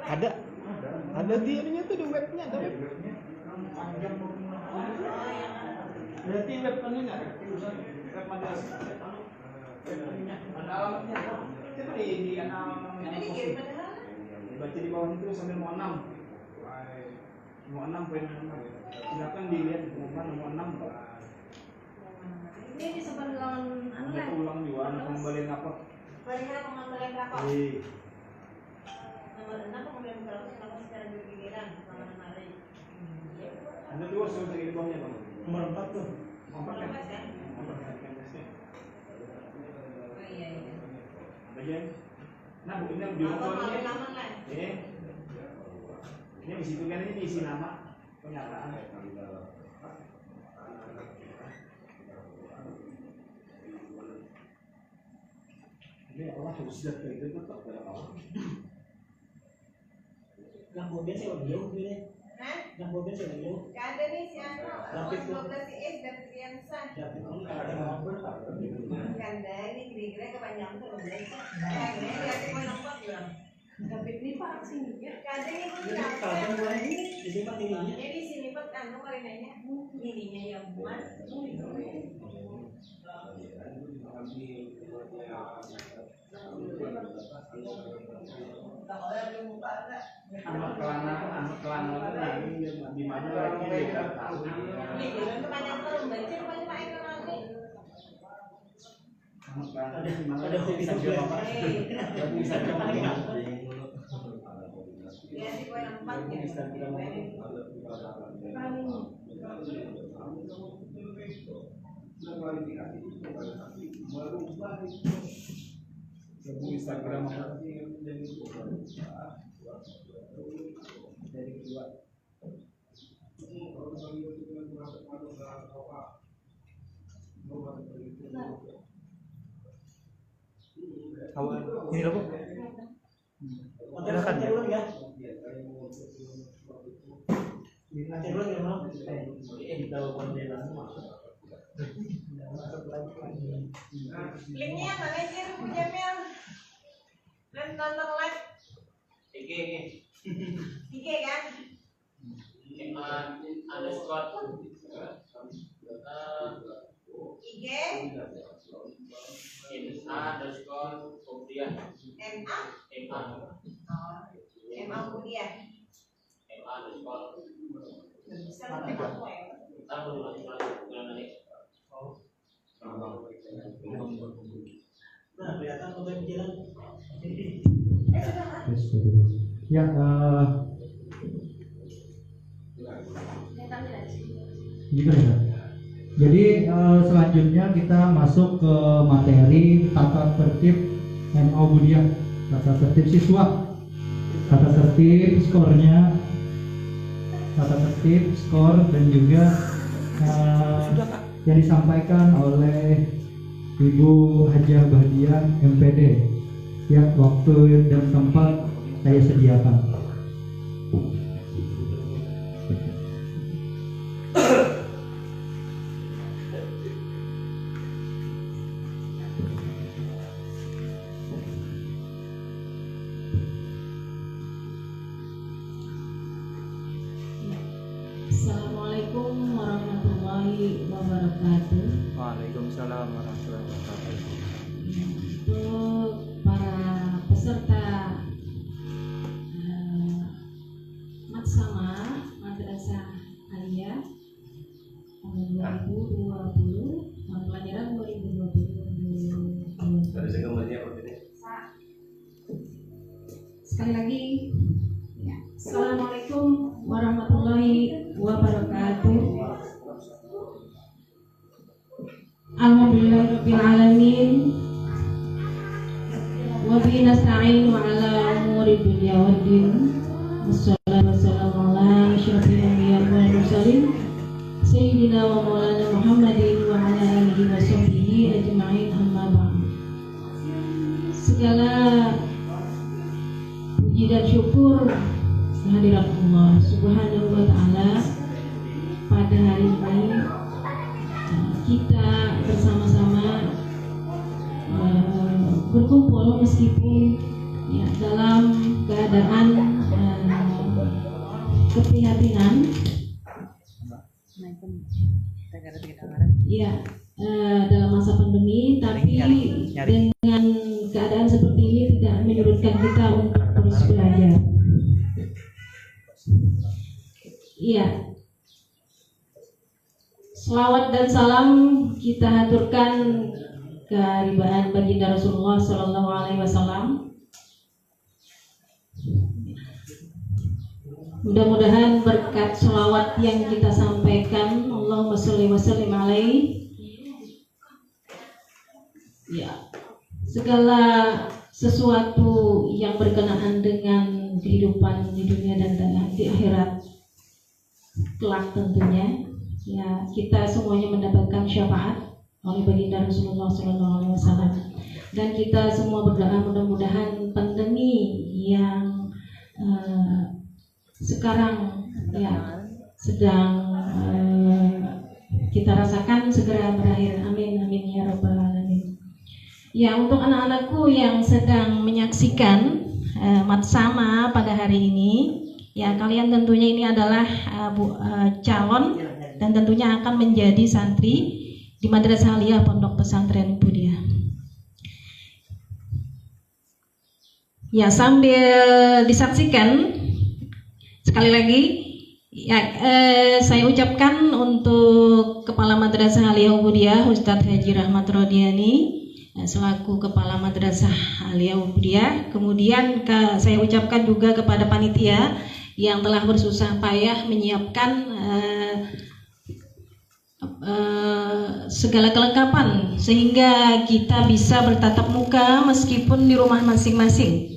Ada di ininya tuh, di webnya ada web. Berarti web ini nggak? Web madrasah. Ada alamatnya. Coba di alamatnya. Baca di bawah itu sambil mau 6. Mau 6 poin 6. Silakan dilihat di pengumuman nomor 6. Ini di sebelah Ada ulang juga pengembalian rapor. Pengembalian rapor. Nomor 6 pengembalian rapor dilakukan secara bergiliran selama 6 hari. Anda juga sudah cek di bawahnya, Bang. Nomor 4 tuh. Nomor 4 kan? Nomor 4 kan. Oh iya. Bagian. Nah, bukunya di bawahnya. Ini di situ kan, ini diisi nama pernyataan. Ini Allah sudah kayak itu tetap pada Allah. Yang bodoh saya udah deh. Yang bodoh saya udah. Gak ada nih si Ano. 12 IS dan Fiansa. Ganda ini kira-kira kepanjangan tuh belum bisa. Ini lihat poin 4 bilang. Tapi ini Pak sini ya. Kadang itu Jadi mah ininya. Jadi sini Pak Ano marinanya. Ininya yang buat. Anak kelana lagi di mana lagi dia tahu. Ini jangan kepanjangan tuh baca kepanjangan Pak Eko nanti. Anak kelana di mana lagi saja Bapak. Bisa coba. Ya di poin 4 ya. Bisa kita mau. Instagram dari kedua. Awal ini loh, Bu. Silakan ya. Nanti dulu ya, Bang. Kita kondenan Linknya mana sih punya Mel? Dan nonton live IG kan? Underscore IG underscore kemudian MA MA kemudian underscore sampai apa ya? Nah, kelihatan untuk jalan. Ya, gitu ya. Jadi selanjutnya kita masuk ke materi tata tertib MA Budiah, tata tertib siswa, tata tertib skornya, tata tertib skor dan juga yang disampaikan oleh Ibu Hajah Bahdiah MPD. Ya, waktu dan tempat saya sediakan. Assalamualaikum warahmatullahi wabarakatuh. Waalaikumsalam warahmatullahi wabarakatuh. Untuk para peserta Maksama Madrasah Aliyah tahun 2020, tahun pelajaran 2020. Sekali lagi, ya. Assalamualaikum warahmatullahi wabarakatuh. Alhamdulillahirabbil alamin. Wa bihi nasta'in ala umuri dunya waddin. Wassalatu wassalamu ala asyrafil anbiya'i wal mursalin sayyidina wa maulana Muhammadin wa ala alihi wa sahbihi ajma'in, amma ba'd. Segala puji dan syukur kehadirat Allah Subhanahu wa taala. Pada hari ini kita bersama-sama berkumpul meskipun ya, dalam keadaan keprihatinan ya dalam masa pandemi, tapi dengan keadaan seperti ini tidak menyurutkan kita untuk terus belajar. Iya. Selawat dan salam kita haturkan kehadiran baginda Rasulullah Sallallahu Alaihi Wasallam. Mudah-mudahan berkat selawat yang kita sampaikan, Allahumma sholli wa sallim alaihi, ya, segala sesuatu yang berkenaan dengan kehidupan di dunia dan di akhirat kelak tentunya, ya, kita semuanya mendapatkan syafaat oleh baginda Rasulullah SAW. Dan kita semua berdoa mudah-mudahan pandemi yang sekarang ya sedang kita rasakan segera berakhir. Amin amin ya rabbal alamin. Ya, untuk anak-anakku yang sedang menyaksikan Matsama pada hari ini, ya, kalian tentunya ini adalah calon dan tentunya akan menjadi santri di Madrasah Aliyah Pondok Pesantren Ibu Diah. Ya, sambil disaksikan sekali lagi, ya, saya ucapkan untuk Kepala Madrasah Aliyah Ubudiyah Ustadz Haji Rahmat Rodiani selaku Kepala Madrasah Aliyah Ubudiyah. Kemudian saya ucapkan juga kepada panitia yang telah bersusah payah menyiapkan segala kelengkapan sehingga kita bisa bertatap muka meskipun di rumah masing-masing.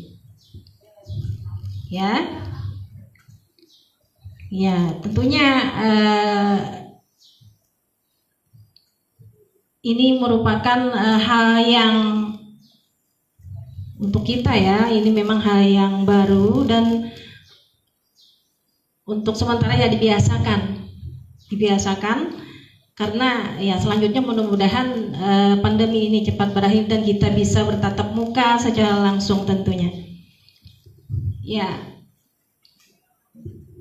Ya. Ya, tentunya ini merupakan hal yang untuk kita, ya, ini memang hal yang baru dan untuk sementara ya dibiasakan karena ya selanjutnya mudah-mudahan pandemi ini cepat berakhir dan kita bisa bertatap muka secara langsung tentunya. Ya.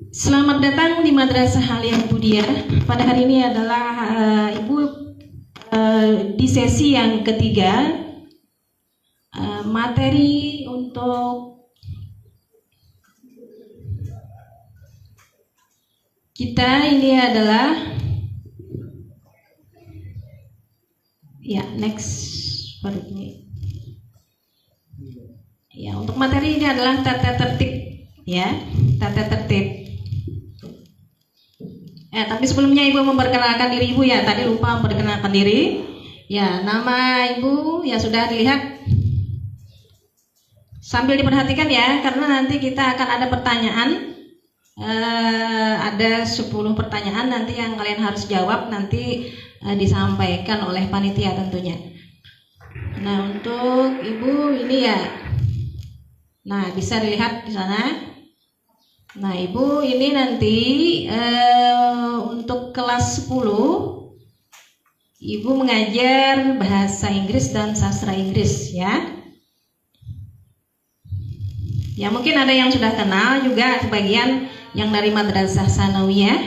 Selamat datang di Madrasah Aliyah Ubudiyah. Pada hari ini adalah Ibu di sesi yang ketiga. Materi untuk kita ini adalah, ya, next baru ini. Ya, untuk materi ini adalah tata tertib, ya, tata tertib. Tapi sebelumnya Ibu memperkenalkan diri Ibu, ya, tadi lupa memperkenalkan diri. Ya, nama Ibu ya sudah dilihat. Sambil diperhatikan, ya, karena nanti kita akan ada pertanyaan. Ada 10 pertanyaan nanti yang kalian harus jawab, nanti disampaikan oleh panitia tentunya. Nah, untuk Ibu ini, ya, nah, bisa dilihat di sana. Nah, Ibu ini nanti untuk kelas 10 Ibu mengajar bahasa Inggris dan sastra Inggris, ya. Ya, mungkin ada yang sudah kenal juga sebagian yang dari Madrasah Sanawiyah.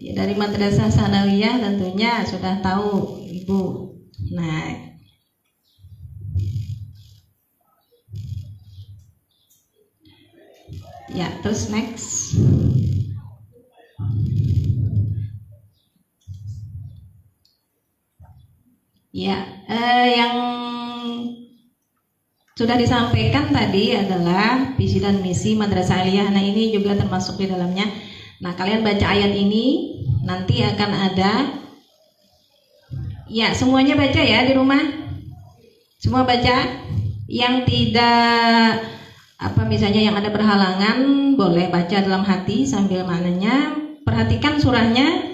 Ya, dari Madrasah Sanawiyah tentunya sudah tahu Ibu. Nah, ya, terus next. Ya, yang sudah disampaikan tadi adalah visi dan misi Madrasah Aliyah. Nah, ini juga termasuk di dalamnya. Nah, kalian baca ayat ini, nanti akan ada. Ya, semuanya baca, ya, di rumah. Semua baca. Yang tidak misalnya yang ada berhalangan boleh baca dalam hati sambil maknanya. Perhatikan surahnya.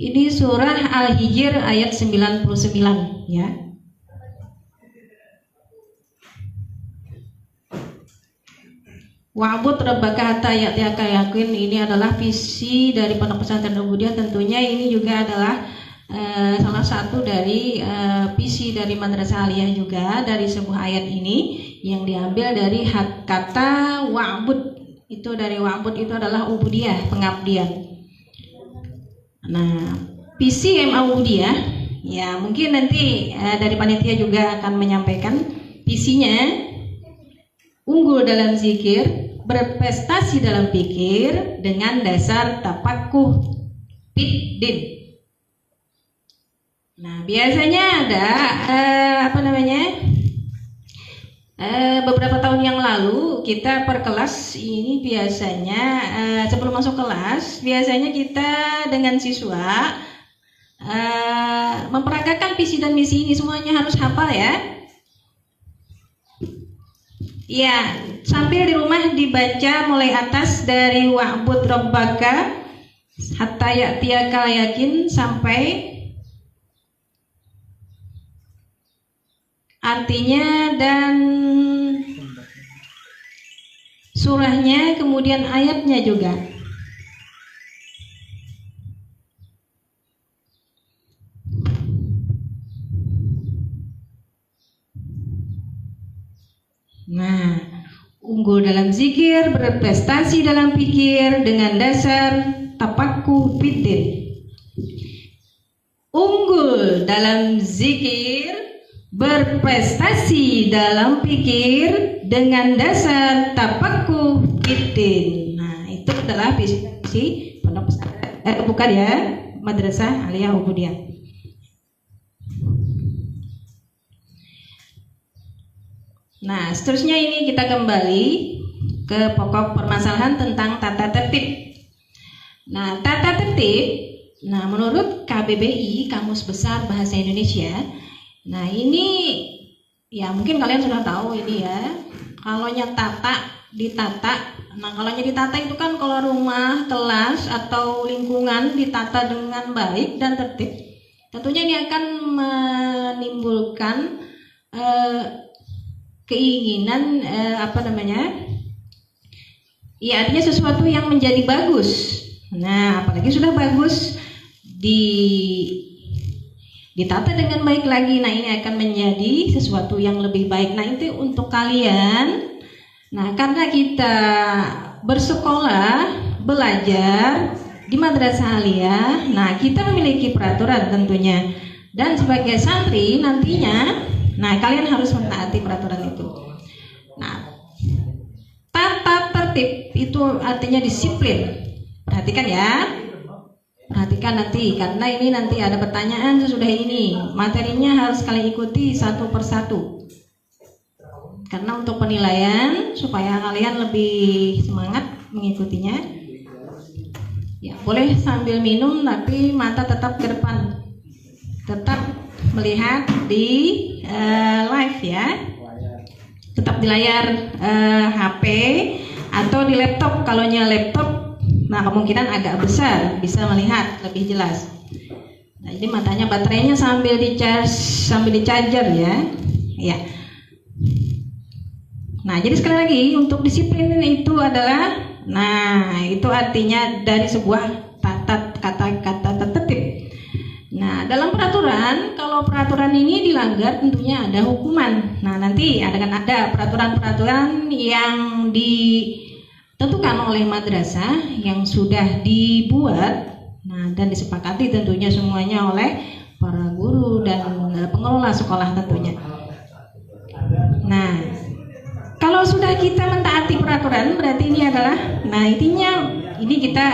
Ini surah Al-Hijr ayat 99, ya. Wa'bud rabbaka hatta ya'tiyakal yaqin, ini adalah visi dari Pondok Pesantren Ubudiyah. Tentunya ini juga adalah salah satu dari visi dari Madrasah Aliyah juga dari sebuah ayat ini yang diambil dari kata wa'bud. Itu dari wa'bud itu adalah ubudiyah, pengabdian. Nah, visi MA ubudiyah ya mungkin nanti dari panitia juga akan menyampaikan visinya: unggul dalam zikir, berprestasi dalam pikir dengan dasar tafakuh fiddin. Nah, biasanya ada beberapa tahun yang lalu kita per kelas ini biasanya sebelum masuk kelas biasanya kita dengan siswa memperagakan visi dan misi ini, semuanya harus hafal ya. Ya, sambil di rumah dibaca mulai atas dari wa'bud rabbaka hatta ya'tiyakal yakin sampai artinya dan surahnya, kemudian ayatnya juga. Nah, unggul dalam zikir, berprestasi dalam pikir dengan dasar tafakuh fiddin. Unggul dalam zikir, berprestasi dalam pikir dengan dasar tafakuh fiddin. Nah, itu adalah visi pondok pesantren bukan ya, Madrasah Aliyah Ubudiyah. Nah, seterusnya ini kita kembali ke pokok permasalahan tentang tata tertib. Nah, tata tertib, nah menurut KBBI, Kamus Besar Bahasa Indonesia, nah ini ya mungkin kalian sudah tahu ini ya. Kalaunya ditata. Nah, kalaunya ditata itu kan kalau rumah, kelas atau lingkungan ditata dengan baik dan tertib, tentunya ini akan menimbulkan keinginan ya artinya sesuatu yang menjadi bagus. Nah, apalagi sudah bagus ditata dengan baik lagi, nah ini akan menjadi sesuatu yang lebih baik. Nah, itu untuk kalian. Nah, karena kita bersekolah, belajar di Madrasah Aliyah, nah kita memiliki peraturan tentunya, dan sebagai santri nantinya, nah kalian harus mentaati peraturan itu. Nah, tata tertib itu artinya disiplin. Perhatikan ya, perhatikan nanti, karena ini nanti ada pertanyaan sesudah ini. Materinya harus kalian ikuti satu persatu. Karena untuk penilaian supaya kalian lebih semangat mengikutinya. Ya, boleh sambil minum tapi mata tetap ke depan. Tetap melihat di live ya. Tetap di layar HP atau di laptop. Kalaunya laptop, nah kemungkinan agak besar, bisa melihat lebih jelas. Nah, jadi matanya, baterainya sambil di charger ya. Ya. Nah, jadi sekali lagi untuk disiplin itu adalah, nah itu artinya dari sebuah kata tertib. Nah, dalam peraturan, kalau peraturan ini dilanggar tentunya ada hukuman. Nah, nanti ada peraturan-peraturan yang ditentukan oleh madrasah yang sudah dibuat, nah dan disepakati tentunya semuanya oleh para guru dan pengelola sekolah tentunya. Nah, kalau sudah kita mentaati peraturan, berarti ini adalah, nah intinya ini kita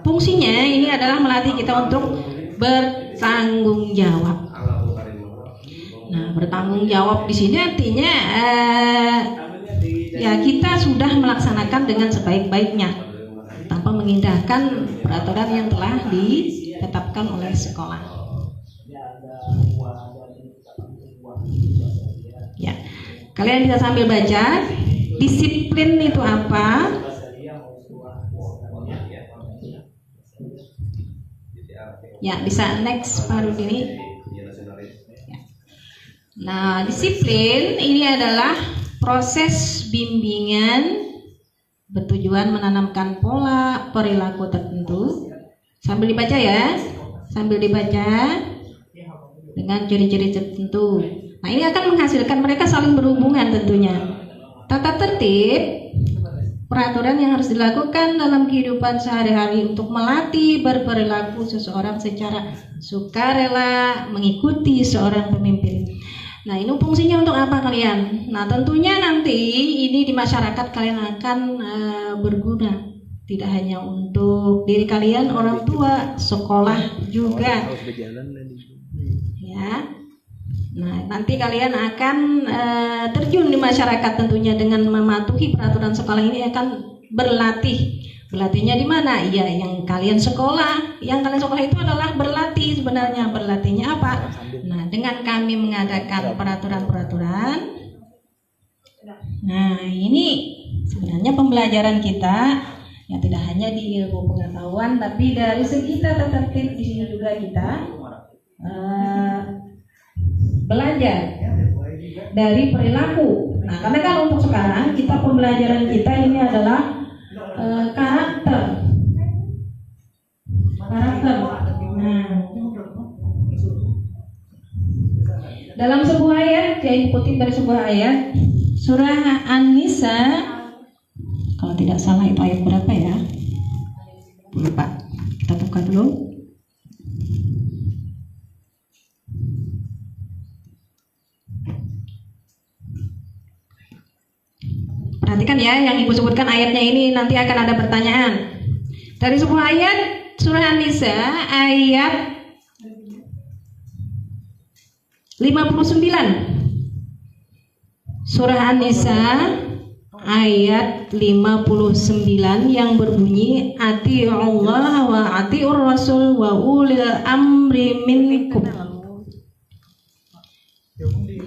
fungsinya ini adalah melatih kita untuk bertanggung jawab. Nah, bertanggung jawab di sini artinya ya kita sudah melaksanakan dengan sebaik-baiknya tanpa mengindahkan peraturan yang telah ditetapkan oleh sekolah. Ya. Kalian bisa sambil baca. Disiplin itu apa? Ya, bisa next Pak Rudini. Ya. Nah, disiplin ini adalah proses bimbingan bertujuan menanamkan pola perilaku tertentu. Sambil dibaca ya. Sambil dibaca. dengan ciri-ciri tertentu. Nah, ini akan menghasilkan mereka saling berhubungan tentunya. Tata tertib, peraturan yang harus dilakukan dalam kehidupan sehari-hari untuk melatih berperilaku seseorang secara sukarela mengikuti seorang pemimpin. Nah, ini fungsinya untuk apa kalian? Nah, tentunya nanti ini di masyarakat kalian akan berguna. Tidak hanya untuk diri kalian, orang tua, sekolah juga. Ya. Nah, nanti kalian akan terjun di masyarakat tentunya dengan mematuhi peraturan sekolah ini akan berlatih. Berlatihnya di mana? Ya, yang kalian sekolah. Yang kalian sekolah itu adalah berlatih sebenarnya. Berlatihnya apa? Nah, dengan kami mengadakan peraturan-peraturan. Nah, ini sebenarnya pembelajaran kita ya tidak hanya di ilmu pengetahuan, tapi dari segi tata tertib di sini juga kita belajar dari perilaku. Nah, karena kan untuk sekarang kita pembelajaran kita ini adalah karakter. Nah, dalam sebuah ayat, saya kutip dari sebuah ayat surah An-Nisa. Kalau tidak salah itu ayat berapa ya? Lupa. Kita buka dulu. Perhatikan ya, yang ibu sebutkan ayatnya ini nanti akan ada pertanyaan. Dari sebuah ayat surah An-Nisa ayat 59. Surah An-Nisa ayat 59 yang berbunyi ati'ullah wa ati'ur rasul wa ulil amri minkum.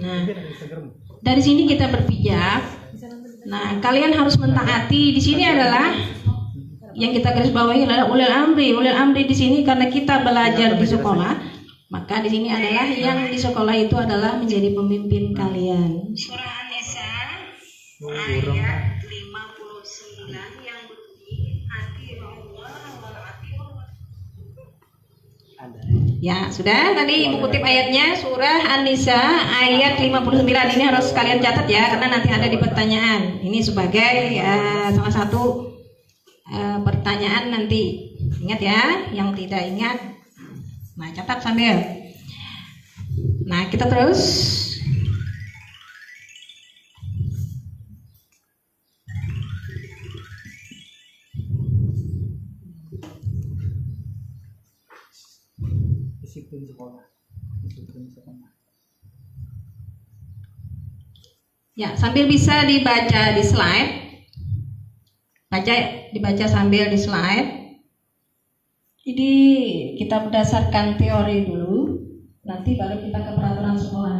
Nah, dari sini kita berpijak. Nah, kalian harus mentaati. Di sini adalah yang kita garis bawahi adalah ulil amri. Ulil amri di sini karena kita belajar di sekolah, maka di sini adalah yang di sekolah itu adalah menjadi pemimpin kalian. Surah An-Nisa ayat 59 yang berbunyi ati'ullah wa ati'ur rasul. Ya, sudah tadi ibu kutip ayatnya surah An-Nisa ayat 59. Ini harus kalian catat ya karena nanti ada di pertanyaan. Ini sebagai salah satu pertanyaan nanti. Ingat ya, yang tidak ingat nah catat sambil. Nah, kita terus. Disiplin sekolah. Ya, sambil bisa dibaca di slide. Dibaca sambil di slide. Jadi kita berdasarkan teori dulu, nanti baru kita ke peraturan sekolah.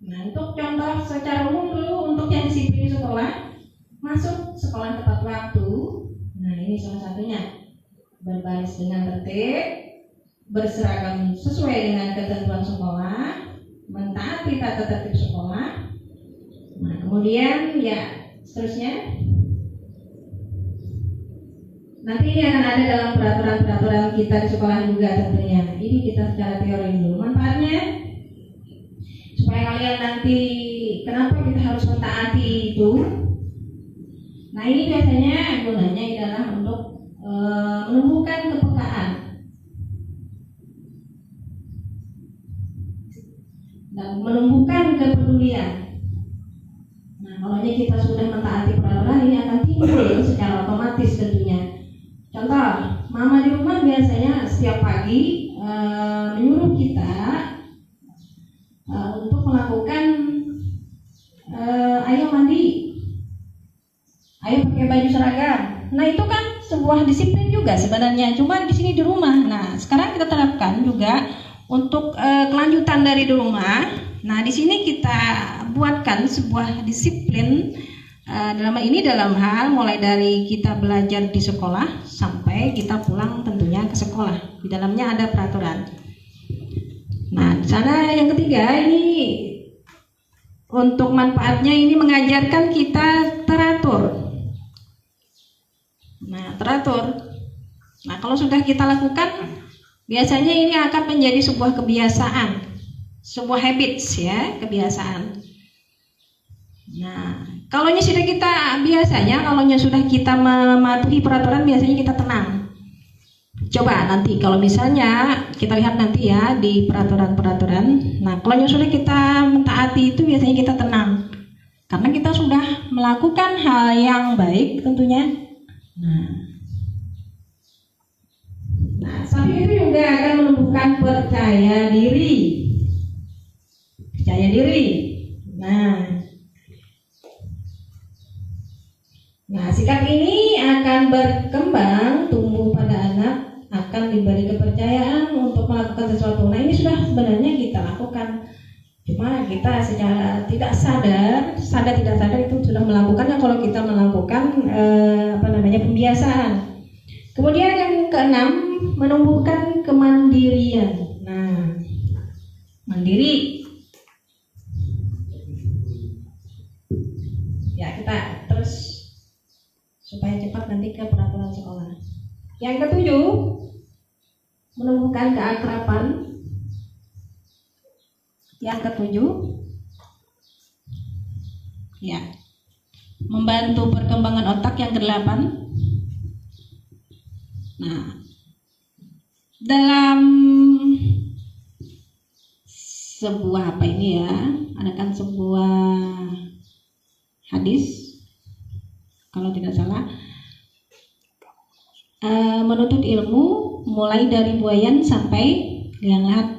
Nah, untuk contoh secara umum dulu untuk yang disiplin sekolah, masuk sekolah tepat waktu. Nah, ini salah satunya. Berbaris dengan tertib, berseragam sesuai dengan ketentuan sekolah, mentaati tata tertib sekolah. Nah, kemudian ya seterusnya nanti ini akan ada dalam peraturan-peraturan kita di sekolah juga tentunya. Ini kita secara teori dulu. Manfaatnya supaya kalian nanti kenapa kita harus mentaati itu. Nah, ini biasanya gunanya adalah untuk menumbuhkan kepekaan dan menumbuhkan kepedulian. Nah, kalau kita sudah mentaati peraturan ini akan timbul secara otomatis tentunya. Contoh, mama di rumah biasanya setiap pagi menyuruh kita untuk melakukan ayo mandi, ayo pakai baju seragam. Nah, itu kan sebuah disiplin juga sebenarnya, cuma di sini di rumah. Nah, sekarang kita terapkan juga untuk kelanjutan dari di rumah. Nah, di sini kita buatkan sebuah disiplin dalam hal mulai dari kita belajar di sekolah sampai kita pulang tentunya ke sekolah. Di dalamnya ada peraturan. Nah, di sana yang ketiga ini untuk manfaatnya ini mengajarkan kita teratur. Nah, teratur. Nah, kalau sudah kita lakukan, biasanya ini akan menjadi sebuah kebiasaan, sebuah habits ya, kebiasaan. Nah, kalau sudah kita biasanya, kalau sudah kita mematuhi peraturan, biasanya kita tenang. Coba nanti kalau misalnya kita lihat nanti ya di peraturan-peraturan. Nah, kalau sudah kita mentaati itu biasanya kita tenang. Karena kita sudah melakukan hal yang baik tentunya. Nah, samping itu juga akan menumbuhkan percaya diri. Percaya diri. Nah, sikap ini akan berkembang, tumbuh pada anak, akan diberi kepercayaan untuk melakukan sesuatu. Nah, ini sudah sebenarnya kita lakukan. Cuma kita secara tidak sadar tidak sadar itu sudah melakukannya kalau kita melakukan pembiasaan. Kemudian yang keenam, menumbuhkan kemandirian. Nah, mandiri. Ya, kita terus supaya cepat nanti ke peraturan sekolah. Yang ketujuh, menumbuhkan keakraban. Yang ketujuh, ya, membantu perkembangan otak. Yang kedelapan, nah, dalam sebuah adakan sebuah hadis, kalau tidak salah, menuntut ilmu mulai dari buayan sampai liang lahat.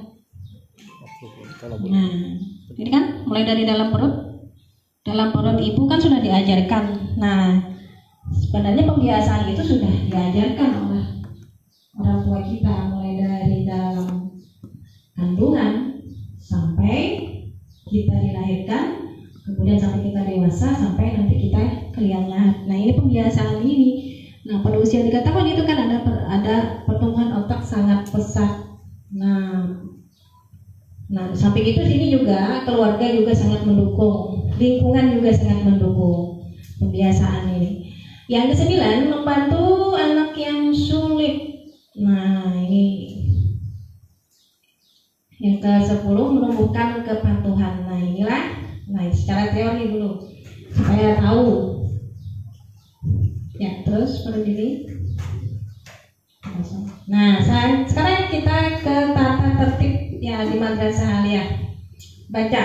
Nah, ini kan mulai dari dalam perut ibu kan sudah diajarkan. Nah, sebenarnya pembiasaan itu sudah diajarkan oleh orang tua kita, mulai dari dalam kandungan sampai kita dilahirkan, kemudian sampai kita dewasa, sampai nanti kita ke liang lahat. Nah, ini pembiasaan ini. Nah, pada usia 3 tahun itu kan ada pertumbuhan otak sangat pesat. Nah, samping itu sini juga keluarga juga sangat mendukung, lingkungan juga sangat mendukung pembiasaan ini. Yang ke-9, membantu anak yang sulit. Nah, ini yang ke-10, menumbuhkan kepatuhan. Nah, inilah, secara teori dulu supaya tahu. Ya, terus pada diri. Nah, sekarang kita ke tata tertib ya di madrasah aliyah. Baca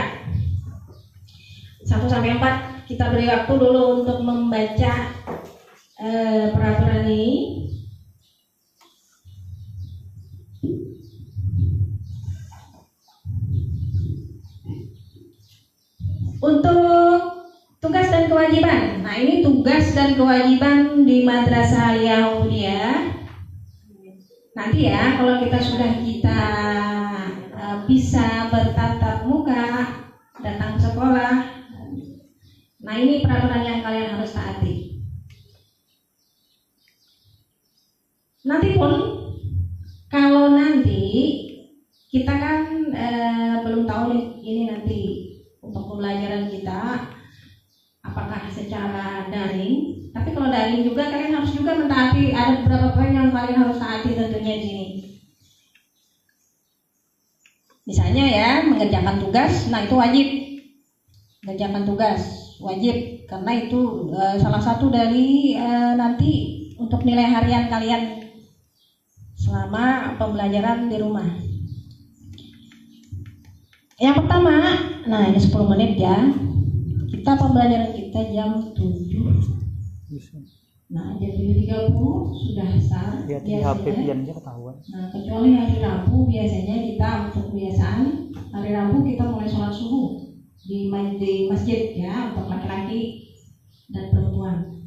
1 sampai 4. Kita beri waktu dulu untuk membaca peraturan ini. Untuk tugas dan kewajiban. Nah, ini tugas dan kewajiban di madrasah Yahudiyah. Nanti ya, kalau kita bisa bertatap muka, datang ke sekolah. Nah, ini peraturan yang kalian harus taati. Nanti pun kalau nanti kita kan belum tahu nih, ini nanti untuk pembelajaran kita apakah secara daring. Tapi kalau daring juga kalian harus juga mentaati, ada beberapa poin yang kalian harus taati tentunya di sini. Misalnya ya, mengerjakan tugas, nah itu wajib. Mengerjakan tugas wajib karena itu salah satu dari nanti untuk nilai harian kalian selama pembelajaran di rumah. Yang pertama, nah ini 10 menit ya. Kita pembelajaran kita jam 7. Nah, jam 7.30 sudah start. Lihat di HP piannya ketahuan. Nah, kecuali hari Rabu biasanya kita untuk kebiasaan hari Rabu kita mulai sholat subuh di masjid ya untuk laki-laki dan perempuan.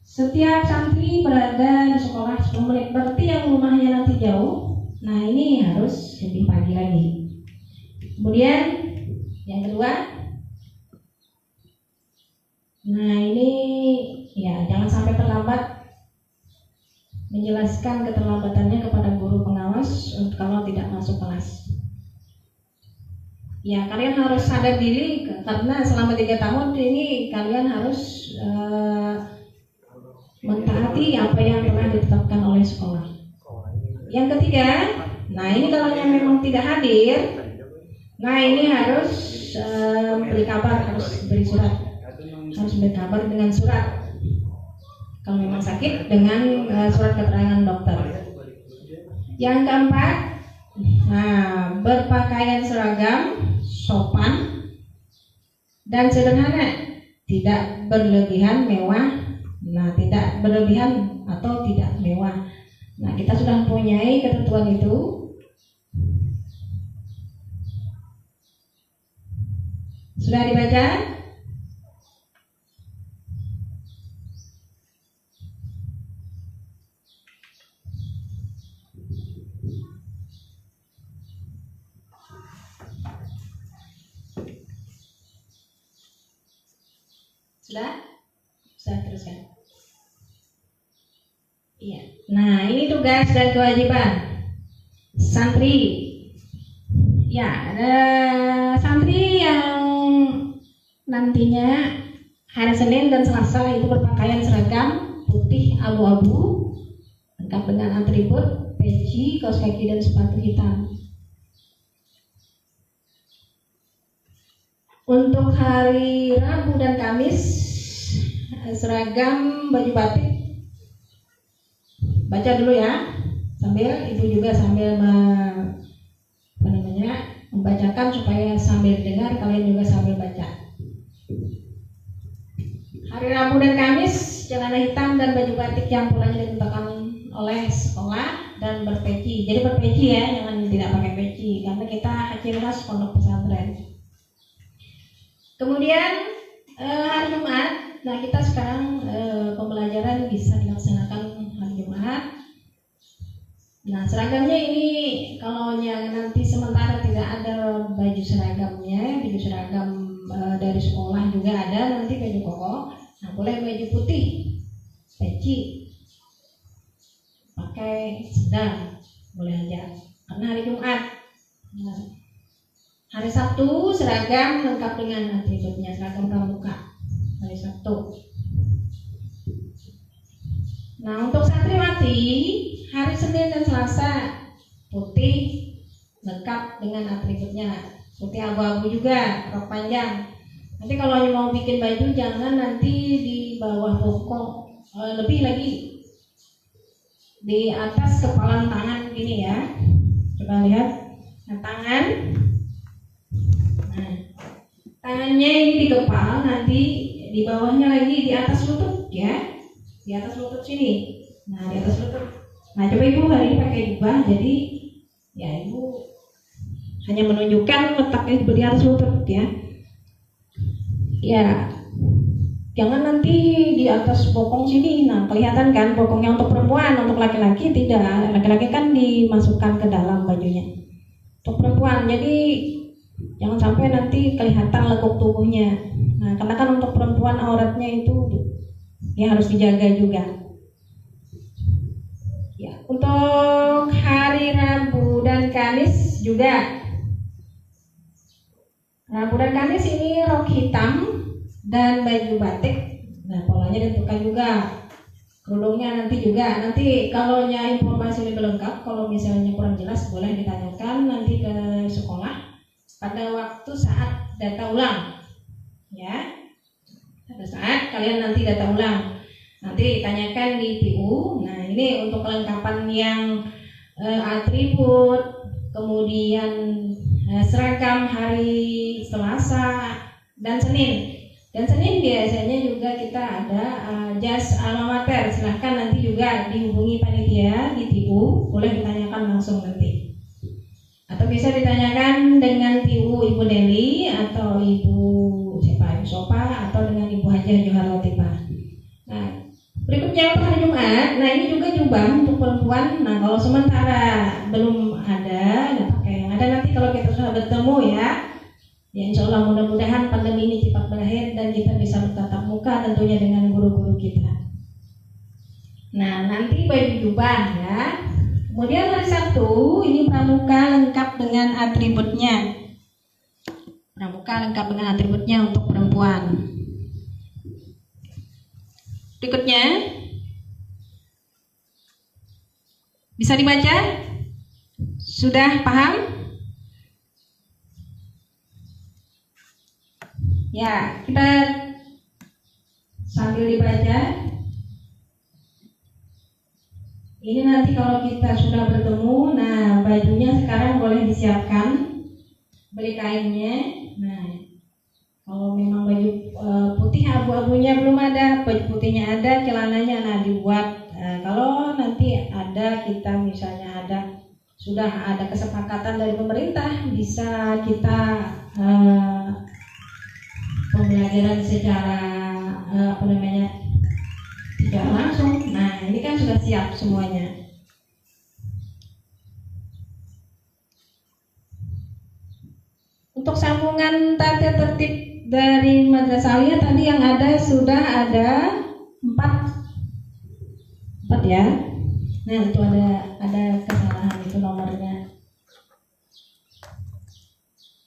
Setiap santri berada di sekolah 10 menit. Berarti yang rumahnya nanti jauh, nah ini harus lebih pagi lagi. Kemudian yang kedua, nah ini ya jangan sampai terlambat, menjelaskan keterlambatannya kepada guru pengawas kalau tidak masuk kelas. Ya, kalian harus sadar diri karena selama 3 tahun ini kalian harus mentaati apa yang telah ditetapkan oleh sekolah. Yang ketiga, nah ini kalau yang memang tidak hadir, nah ini harus beri kabar, harus beri surat, harus beri kabar dengan surat. Kalau memang sakit dengan surat keterangan dokter. Yang keempat, nah berpakaian seragam, sopan dan sederhana, tidak berlebihan mewah. Nah tidak berlebihan atau tidak mewah. Nah kita sudah mempunyai ketentuan itu. Sudah dibaca? Sudah? Saya teruskan. Iya. Nah, ini tugas dan kewajiban santri. Ya, ada santri yang nantinya hari Senin dan Selasa itu berpakaian seragam putih abu-abu, lengkap dengan atribut, peci, kaos kaki dan sepatu hitam. Untuk hari Rabu dan Kamis seragam baju batik. Baca dulu ya, sambil ibu juga sambil membacakan supaya sambil dengar kalian juga sambil baca. Hari Rabu dan Kamis celana hitam dan baju batik yang polanya ditentukan oleh sekolah dan berpeci. Jadi berpeci ya, jangan tidak pakai peci karena kita ciri khas pondok pesantren. Kemudian hari Jumat, nah kita sekarang pembelajaran bisa dilaksanakan hari Jumat. Nah seragamnya ini kalau yang nanti sementara tidak ada baju seragamnya, baju seragam dari sekolah juga ada nanti baju koko. Nah boleh baju putih, peci, pakai sendal boleh aja karena hari Jumat. Nah, hari Sabtu seragam lengkap dengan atributnya, seragam pramuka hari Sabtu. Nah untuk santriwati hari Senin dan Selasa putih lengkap dengan atributnya, putih abu-abu juga, rok panjang. Nanti kalau mau bikin baju jangan nanti di bawah bokong, lebih lagi di atas kepalan tangan gini ya. Coba lihat, nah tangan. Nah, tangannya ini di kepala, nanti di bawahnya lagi di atas lutut ya, di atas lutut sini. Nah di atas lutut. Nah coba ibu hari ini pakai jubah, jadi ya ibu hanya menunjukkan letaknya di atas lutut ya. Ya, jangan nanti di atas bokong sini. Nah kelihatan kan bokongnya untuk perempuan, untuk laki-laki tidak. Laki-laki kan dimasukkan ke dalam bajunya. Untuk perempuan, jadi jangan sampai nanti kelihatan lekuk tubuhnya. Nah, karena kan untuk perempuan auratnya itu ya harus dijaga juga. Ya, untuk hari Rabu dan Kamis juga. Rabu dan Kamis ini rok hitam dan baju batik. Nah, polanya ditentukan juga. Kerudungnya nanti juga. Nanti kalau informasi lebih lengkap, kalau misalnya kurang jelas boleh ditanyakan nanti ke sekolah pada waktu saat data ulang. Ya. Pada saat kalian nanti data ulang. Nanti tanyakan di TU. Nah, ini untuk kelengkapan yang atribut, kemudian seragam hari Selasa dan Senin. Dan Senin biasanya juga kita ada jas alma mater. Silahkan nanti juga dihubungi panitia di TU, boleh ditanyakan langsung nanti. Atau bisa ditanyakan dengan TU Ibu Deli atau Ibu siapa, Ibu Sopa, atau dengan Ibu Hajah Johar Latifah. Nah, berikutnya untuk hari Jumat. Nah ini juga jubah untuk perempuan. Nah kalau sementara belum ada, nah pakai yang ada nanti kalau kita sudah bertemu ya. Ya insya Allah mudah-mudahan pandemi ini cepat berakhir dan kita bisa bertatap muka tentunya dengan guru-guru kita. Nah nanti baju jubah ya. Kemudian hari Sabtu ini pramuka lengkap dengan atributnya. Pramuka lengkap dengan atributnya untuk perempuan. Berikutnya Bisa dibaca? Sudah paham? Ya, kita sambil dibaca. Ini nanti kalau kita sudah bertemu, nah bajunya sekarang boleh disiapkan, beli kainnya. Nah, kalau memang baju putih abu-abunya belum ada, baju putihnya ada, celananya nah dibuat. Kalau nanti ada kita misalnya sudah ada kesepakatan dari pemerintah, bisa kita pembelajaran secara tidak langsung. Nah, ini kan sudah siap semuanya. Untuk sambungan tata tertib dari Madrasah Aliyah tadi yang ada sudah ada 4 ya. Nah, itu ada kesalahan itu nomornya.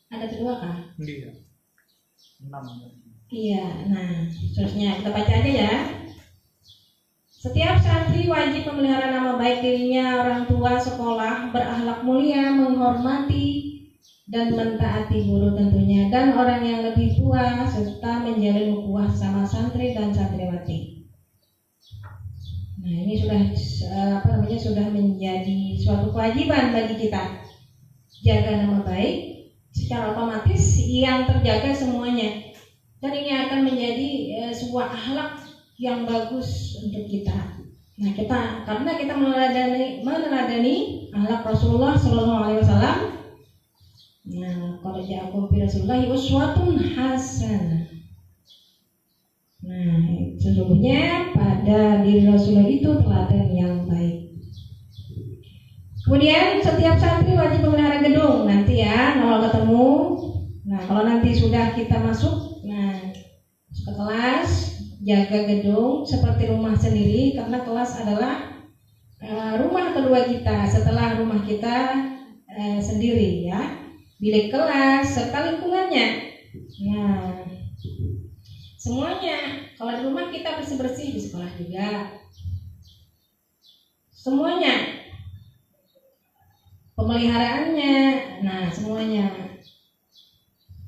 Ada kedua kah? Iya. 6. Iya, nah terusnya kita baca aja ya. Setiap santri wajib memelihara nama baik dirinya, orang tua, sekolah, berakhlak mulia, menghormati dan mentaati guru tentunya, dan orang yang lebih tua, serta menjalin ukhuwah sama santri dan santriwati. Nah, ini sudah menjadi suatu kewajiban bagi kita. Jaga nama baik, secara otomatis yang terjaga semuanya. Dan ini akan menjadi sebuah akhlak yang bagus untuk kita. Nah, karena kita meneladani akhlak Rasulullah Shallallahu Alaihi Wasallam. Nah, qad ja'akum fi Rasulillahi uswatun hasanah. Nah, sesungguhnya pada diri Rasulullah itu teladan yang baik. Kemudian setiap santri wajib memelihara gedung nanti ya, kalau ketemu. Nah, kalau nanti sudah kita masuk, ke kelas, jaga gedung seperti rumah sendiri, karena kelas adalah rumah kedua kita setelah rumah kita sendiri ya, bilik kelas serta lingkungannya. Nah, semuanya kalau di rumah kita bersih-bersih, di sekolah juga semuanya, pemeliharaannya, nah semuanya.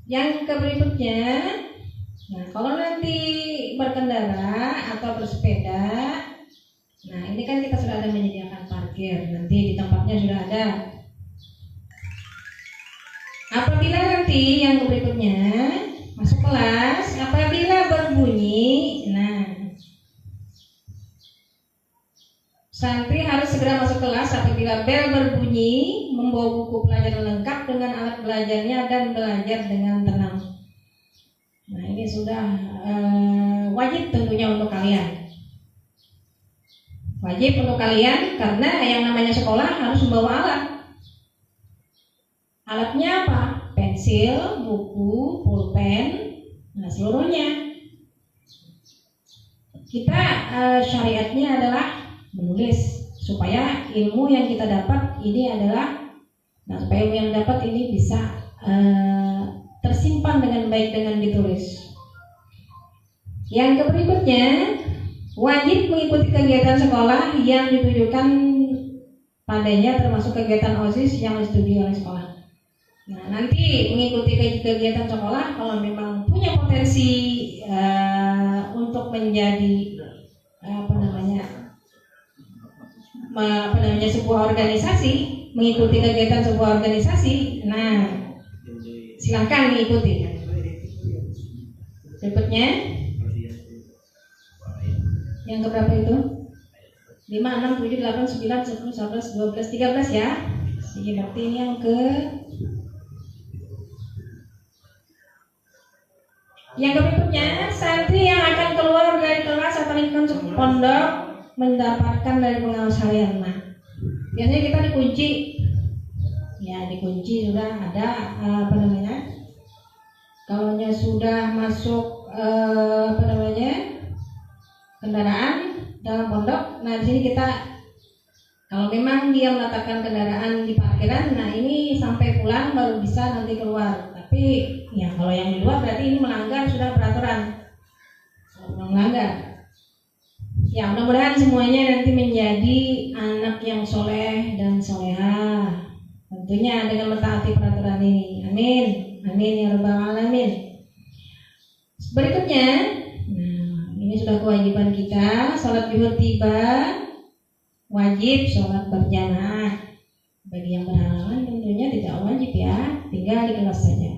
Yang berikutnya, nah kalau nanti berkendara atau bersepeda, nah ini kan kita sudah ada menyediakan parkir, nanti di tempatnya sudah ada. Apabila nanti yang berikutnya masuk kelas, apabila berbunyi, nah santri harus segera masuk kelas apabila bel berbunyi, membawa buku pelajaran lengkap dengan alat belajarnya dan belajar dengan tenang. Nah, ini sudah wajib tentunya untuk kalian. Wajib untuk kalian karena yang namanya sekolah harus membawa alat. Alatnya apa? Pensil, buku, pulpen, nah seluruhnya. Kita syariatnya adalah menulis supaya ilmu yang kita dapat ini adalah, nah supaya ilmu yang dapat ini bisa tersimpan dengan baik dengan ditulis. Yang berikutnya, wajib mengikuti kegiatan sekolah yang ditujukan padanya, termasuk kegiatan OSIS yang disetujui oleh sekolah. Nah, nanti mengikuti kegiatan sekolah kalau memang punya potensi untuk menjadi sebuah organisasi, mengikuti kegiatan sebuah organisasi, nah silakan mengikuti. Berikutnya, yang keberapa itu? 5, 6, 7, 8, 9, 10, 11, 12, 13 ya. Jadi berarti ini yang berikutnya, santri yang akan keluar dari kelas atau lingkungan pondok mendapatkan dari pengawas harian. Nah, biasanya kita dikunci. Ya, dikunci sudah ada kalau sudah masuk kendaraan dalam pondok. Nah, di sini kita kalau memang dia meletakkan kendaraan di parkiran, nah ini sampai pulang baru bisa nanti keluar. Tapi ya kalau yang di luar berarti ini melanggar sudah peraturan. Melanggar. Ya, mudah-mudahan semuanya nanti menjadi anak yang soleh dan solehah. Tentunya dengan mentaati peraturan ini. Amin. Amin ya rabbal alamin. Berikutnya, nah, ini sudah kewajiban kita. Sholat zuhur tiba, wajib sholat berjamaah. Bagi yang berhalangan tentunya tidak wajib ya, tinggal di kelas saja.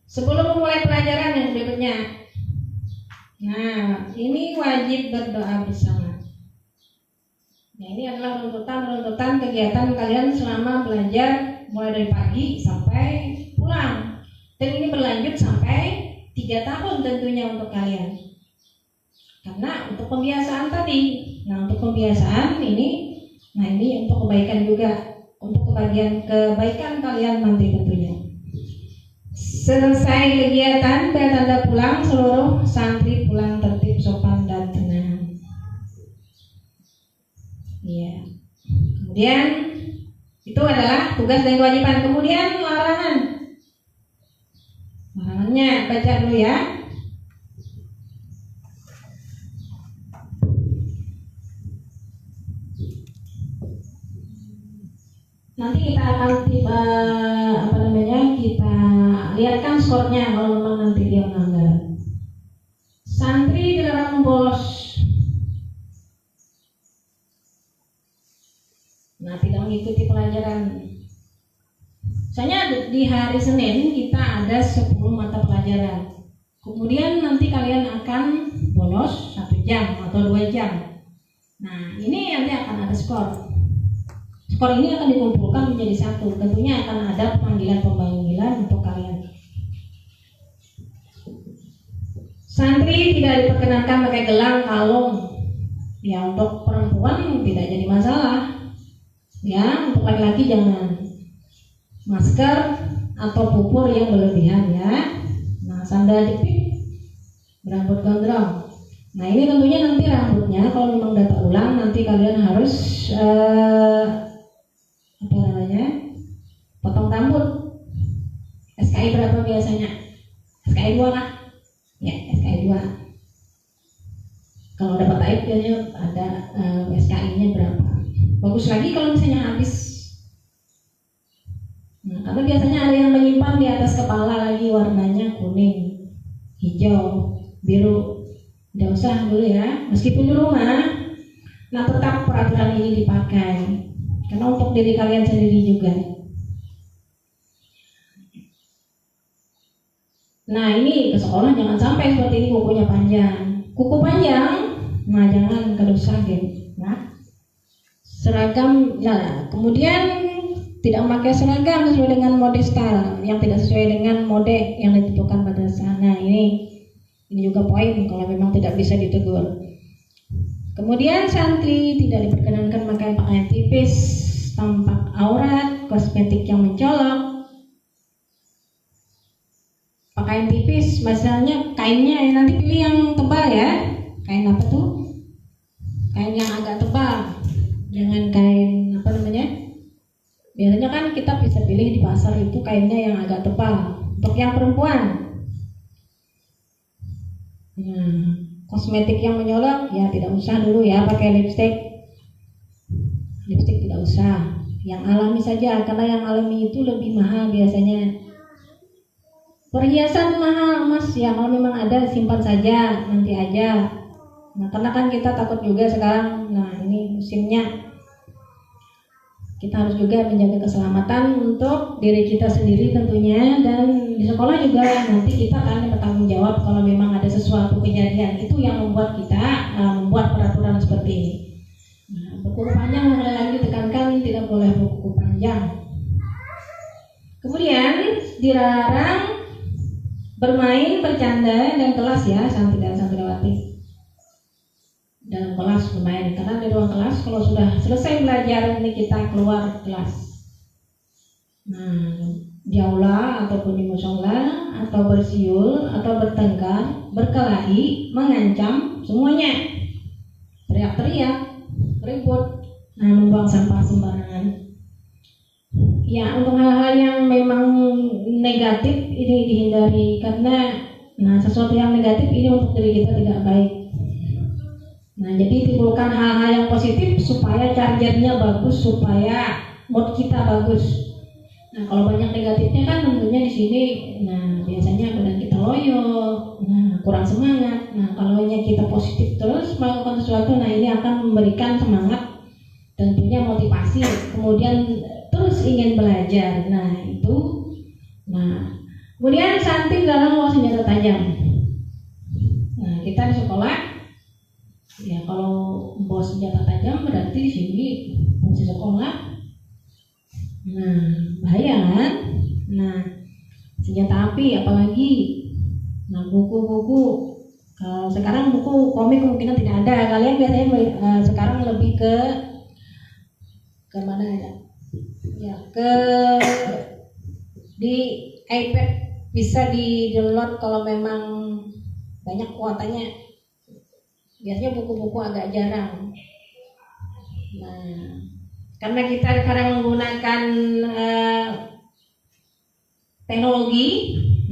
Sebelum memulai pelajaran yang berikutnya, nah ini wajib berdoa bersama. Nah ini adalah runtutan kegiatan kalian selama belajar mulai dari pagi sampai pulang. Dan ini berlanjut sampai 3 tahun tentunya untuk kalian. Karena untuk pembiasaan tadi, nah untuk pembiasaan ini, nah ini untuk kebaikan juga, untuk kebaikan kalian nanti tentunya. Selesai kegiatan, tanda pulang, seluruh santri pulang tertib, sopan dan tenang. Ya. Kemudian itu adalah tugas dan kewajiban. Kemudian larangan. Larangannya baca dulu ya. Nanti kita akan kita lihatkan skornya kalau memang nanti dia melanggar. Santri dilarang bolos. Nah, tidak mengikuti pelajaran. Misalnya di hari Senin kita ada 10 mata pelajaran. Kemudian nanti kalian akan bolos 1 jam atau 2 jam. Nah, ini nanti akan ada skor. Skor ini akan dikumpulkan menjadi 1. Tentunya akan ada pemanggilan untuk kalian. Santri tidak diperkenankan pakai gelang kalung. Ya, untuk perempuan tidak jadi masalah. Ya, untuk laki-laki jangan. Masker atau pupur yang berlebihan ya. Nah, sandal jepit, berambut gondrong. Nah, ini tentunya nanti rambutnya kalau memang data ulang nanti kalian harus potong rambut. SKI berapa biasanya? SKI 2 lah. Ya, SKI 2. Kalau dapat aib biasanya ada SKI-nya berapa. Bagus lagi kalau misalnya habis. Nah, karena biasanya ada yang menyimpan di atas kepala lagi warnanya kuning, hijau, biru. Tidak usah dulu ya. Meskipun di rumah, nah tetap peraturan ini dipakai. Karena untuk diri kalian sendiri juga. Nah ini ke sekolah jangan sampai seperti ini kukunya panjang. Kuku panjang, nah jangan kedosa deh. Nah seragam, nah kemudian tidak memakai seragam sesuai dengan mode style yang tidak sesuai dengan mode yang ditentukan pada sana. Ini juga poin kalau memang tidak bisa ditegur. Kemudian santri tidak diperkenankan memakai pakaian tipis, tampak aurat, kosmetik yang mencolok. Pakaian tipis, misalnya kainnya nanti pilih yang tebal ya. Kain apa tuh? Kain yang agak tebal. Jangan kain biasanya kan kita bisa pilih di pasar itu kainnya yang agak tebal. Untuk yang perempuan, nah, kosmetik yang menyolok ya tidak usah dulu ya pakai lipstik. Lipstik tidak usah. Yang alami saja karena yang alami itu lebih mahal biasanya. Perhiasan mahal mas ya, kalau memang ada simpan saja nanti aja. Nah karena kan kita takut juga sekarang, nah ini musimnya kita harus juga menjaga keselamatan untuk diri kita sendiri tentunya, dan di sekolah juga nanti kita akan bertanggung jawab kalau memang ada sesuatu kejadian. Itu yang membuat kita membuat peraturan seperti ini. Nah, buku panjang sekali lagi ditekankan tidak boleh buku panjang. Kemudian dilarang bermain, bercanda dan kelas ya, santri dan santriwati. Dalam kelas bermain, karena di ruang kelas kalau sudah selesai belajar ini kita keluar kelas. Nah, di aula ataupun di musola atau bersiul atau bertengkar, berkelahi, mengancam, semuanya teriak-teriak, ribut, nah membuang sampah sembarangan. Ya, untuk hal-hal yang memang negatif ini dihindari karena nah sesuatu yang negatif ini untuk diri kita tidak baik. Nah, jadi timbulkan hal-hal yang positif supaya chargernya bagus, supaya mood kita bagus. Nah, kalau banyak negatifnya kan tentunya di sini, nah biasanya badan kita loyo, nah kurang semangat. Nah, kalau kita positif terus melakukan sesuatu, nah ini akan memberikan semangat, tentunya motivasi, kemudian terus ingin belajar. Nah itu, nah kemudian Santi dalam bawa senjata tajam. Nah, kita di sekolah, ya kalau bawa senjata tajam berarti di sini fungsi sekolah. Nah, bahaya kan? Nah, senjata api apalagi. Nah, buku-buku. Kalau sekarang buku komik kemungkinan tidak ada. Kalian biasanya sekarang lebih ke mana ya? Ya, ke di iPad bisa di-download kalau memang banyak kuotanya. Biasanya buku-buku agak jarang. Nah, karena kita sekarang menggunakan teknologi,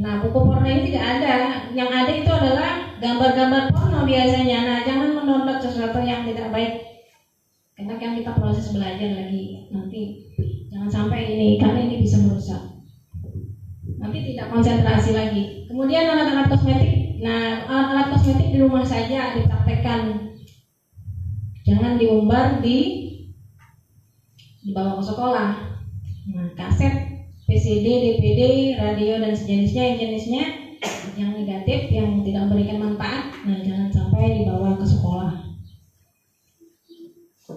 nah buku porno ini tidak ada. Yang ada itu adalah gambar-gambar porno biasanya. Nah, jangan mendownload sesuatu yang tidak baik, karena kan kita proses belajar lagi. Nanti jangan sampai ini, karena ini bisa merusak. Nanti tidak konsentrasi lagi. Kemudian alat-alat kosmetik. Nah, alat-alat kosmetik di rumah saja dipraktekkan. Jangan diumbar dibawa ke sekolah. Nah, kaset, PCD, DVD, radio dan sejenisnya, yang negatif, yang tidak memberikan manfaat, nah jangan sampai dibawa ke sekolah.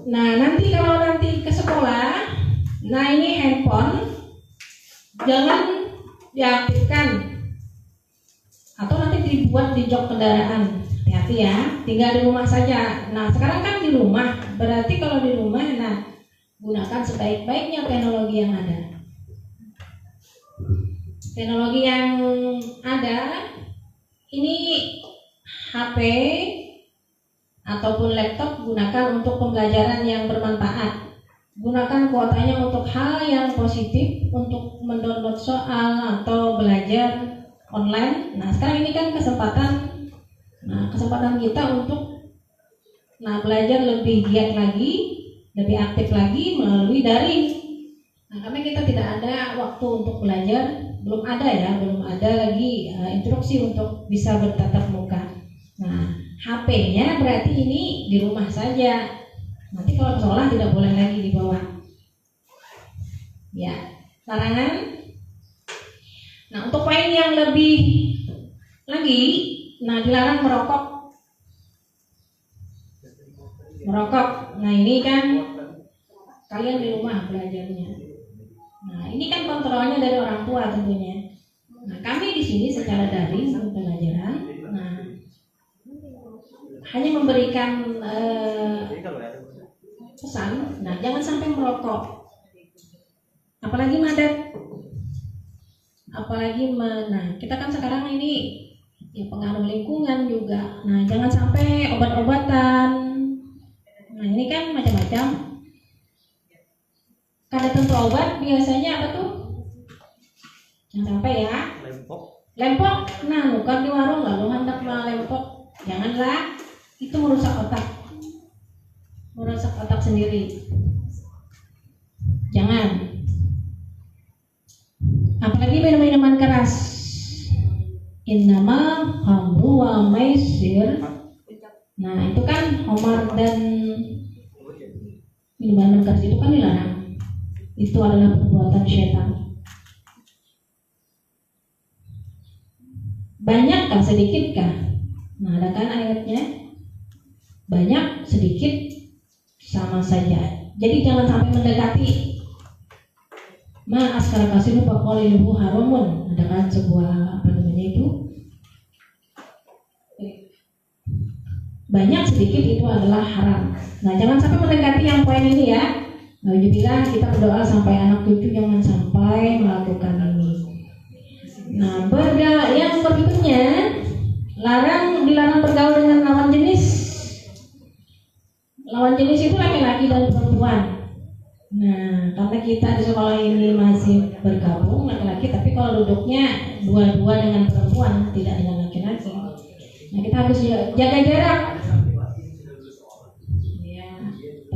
Nah, nanti kalau ke sekolah, nah ini handphone jangan diaktifkan atau nanti dibuat di jok kendaraan. Hati-hati ya, tinggal di rumah saja. Nah, sekarang kan di rumah, berarti kalau di rumah, nah gunakan sebaik-baiknya teknologi yang ada. Teknologi yang ada ini HP ataupun laptop gunakan untuk pembelajaran yang bermanfaat. Gunakan kuotanya untuk hal yang positif, untuk mendownload soal atau belajar online. Nah, sekarang ini kan kesempatan kita untuk belajar lebih giat lagi, lebih aktif lagi melalui daring. Nah, karena kita tidak ada waktu untuk belajar, belum ada lagi instruksi untuk bisa bertatap muka. Nah, HP-nya berarti ini di rumah saja. Nanti kalau ke sekolah tidak boleh lagi dibawa. Ya, larangan. Nah, untuk poin yang lebih lagi, nah dilarang merokok. Nah, ini kan kalian di rumah belajarnya. Nah, ini kan kontrolnya dari orang tua tentunya. Nah, kami di sini secara daring untuk pembelajaran, nah hanya memberikan pesan. Nah, jangan sampai merokok, apalagi madat, nah kita kan sekarang ini ya pengaruh lingkungan juga. Nah, jangan sampai obat-obatan. Nah, ini kan macam-macam. Kada tentu obat biasanya apa tuh? Jangan sampai ya. Lempok. Nah, bukan di warung lalu hendak lempok. Janganlah. Itu merusak otak sendiri. Jangan. Apalagi minuman keras. Innama khamru wa maisir. Nah, itu kan khamar dan minuman keras itu kan dilarang. Itu adalah perbuatan syaitan. Banyakkah sedikitkah? Nah, ada kan ayatnya? Banyak sedikit sama saja. Jadi jangan sampai mendekati. Ma askara kasiru faqaliluhu haramun. Ada kan sebuah itu? Banyak sedikit itu adalah haram. Nah, jangan sampai mendekati yang poin ini ya. Alhamdulillah, kita berdoa sampai anak cucu jangan sampai melakukan ini. Nah, yang berikutnya dilarang bergaul dengan lawan jenis. Lawan jenis itu laki-laki dan perempuan. Nah, karena kita di sekolah ini masih bergabung laki-laki, tapi kalau duduknya dua-dua dengan perempuan, tidak dengan laki-laki. Nah, kita harus jaga jarak.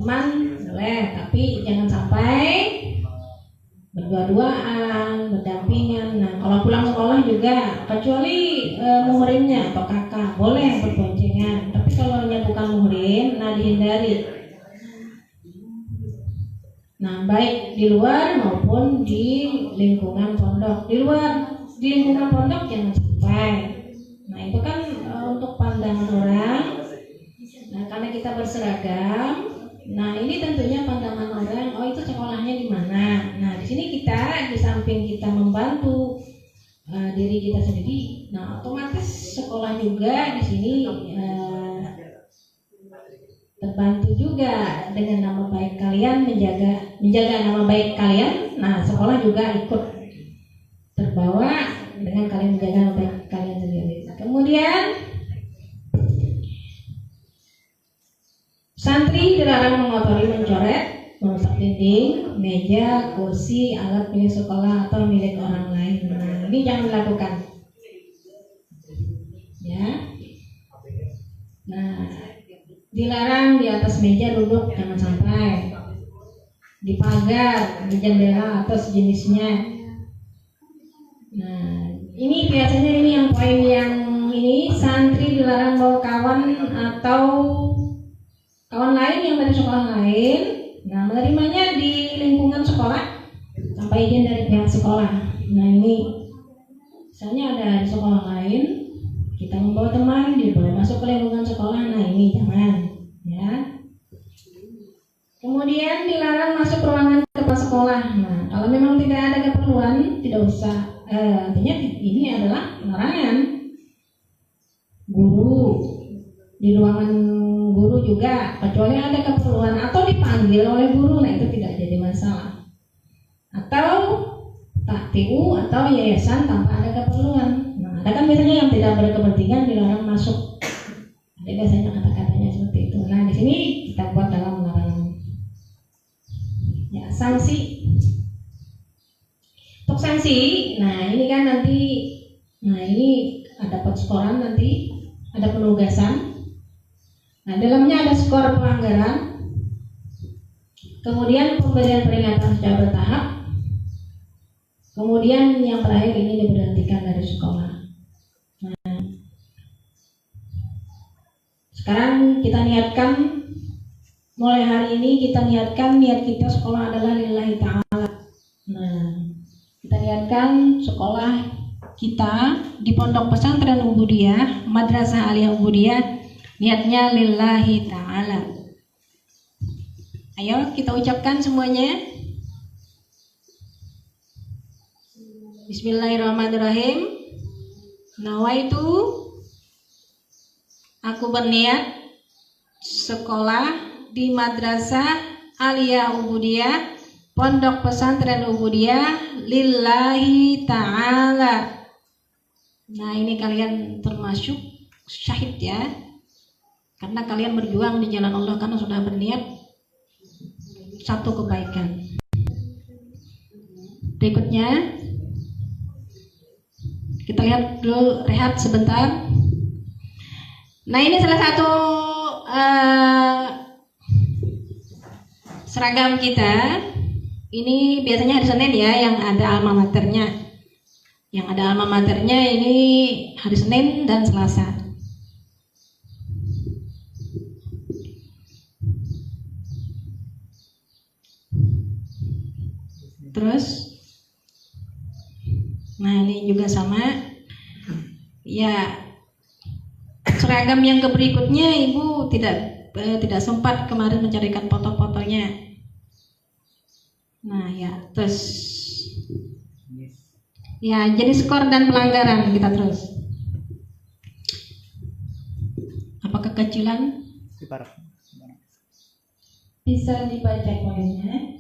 berteman boleh, tapi jangan sampai berdua-duaan, berdampingan. Nah, kalau pulang sekolah juga, kecuali muhrimnya atau kakak, boleh berboncengan. Tapi kalau yang bukan muhrim, nah dihindari. Nah, baik di luar maupun di lingkungan pondok. Di lingkungan pondok jangan sampai. Nah, itu kan untuk pandangan orang. Nah, karena kita berseragam, nah ini tentunya pandangan orang, oh itu sekolahnya di mana. Nah, di sini kita di samping kita membantu diri kita sendiri, nah otomatis sekolah juga di sini terbantu juga dengan nama baik kalian, menjaga nama baik kalian. Nah, sekolah juga ikut terbawa dengan kalian menjaga nama baik kalian sendiri. Kemudian santri dilarang mengotori, mencoret, merusak dinding, meja, kursi, alat milik sekolah atau milik orang lain. Nah, ini jangan dilakukan. Ya. Nah, dilarang di atas meja duduk, jangan sampai. Di pagar, di jendela atau sejenisnya. Nah, ini biasanya ini yang poin yang ini, santri dilarang bawa kawan atau kawan lain yang dari sekolah lain. Nah, menerimanya di lingkungan sekolah tanpa izin dari pihak sekolah. Nah, ini misalnya ada di sekolah lain, kita membawa teman, dibawa masuk ke lingkungan sekolah. Nah, ini jangan, ya. Kemudian dilarang masuk ruangan kepala sekolah. Nah, kalau memang tidak ada keperluan, tidak usah. Artinya ini adalah larangan. Guru di ruangan guru juga, kecuali ada keperluan atau dipanggil oleh guru, nah itu tidak jadi masalah. Atau TU atau yayasan tanpa ada keperluan. Nah, ada kan biasanya yang tidak berkepentingan dilarang masuk. Ada biasanya kata-katanya seperti itu. Nah, di sini kita buat dalam larangan. Ya, sanksi. Untuk sanksi, nah ini kan nanti, nah ini dapat skoran nanti, ada penugasan. Nah, dalamnya ada skor pelanggaran, kemudian pemberian peringatan secara bertahap, kemudian yang terakhir ini diberhentikan dari sekolah. Nah, sekarang kita niatkan, mulai hari ini kita niatkan, niat kita sekolah adalah lillahi ta'ala. Nah, kita niatkan sekolah kita di Pondok Pesantren Ubudiyah, Madrasah Aliyah Ubudiyah, niatnya lillahi ta'ala. Ayo kita ucapkan semuanya. Bismillahirrahmanirrahim. Nawaitu, aku berniat sekolah di Madrasah Aliyah Ubudiyah, Pondok Pesantren Ubudiyah, lillahi ta'ala. Nah, ini kalian termasuk syahid ya, karena kalian berjuang di jalan Allah karena sudah berniat satu kebaikan. Berikutnya kita lihat dulu, rehat sebentar. Nah, ini salah satu seragam kita. Ini biasanya hari Senin ya, yang ada alma maternya. Yang ada alma maternya ini hari Senin dan Selasa. Terus, nah ini juga sama. Ya, seragam yang berikutnya Ibu tidak sempat kemarin mencarikan foto-fotonya. Nah ya, terus ya, jadi skor dan pelanggaran kita terus. Apa kekecilan? Bisa dibaca poinnya.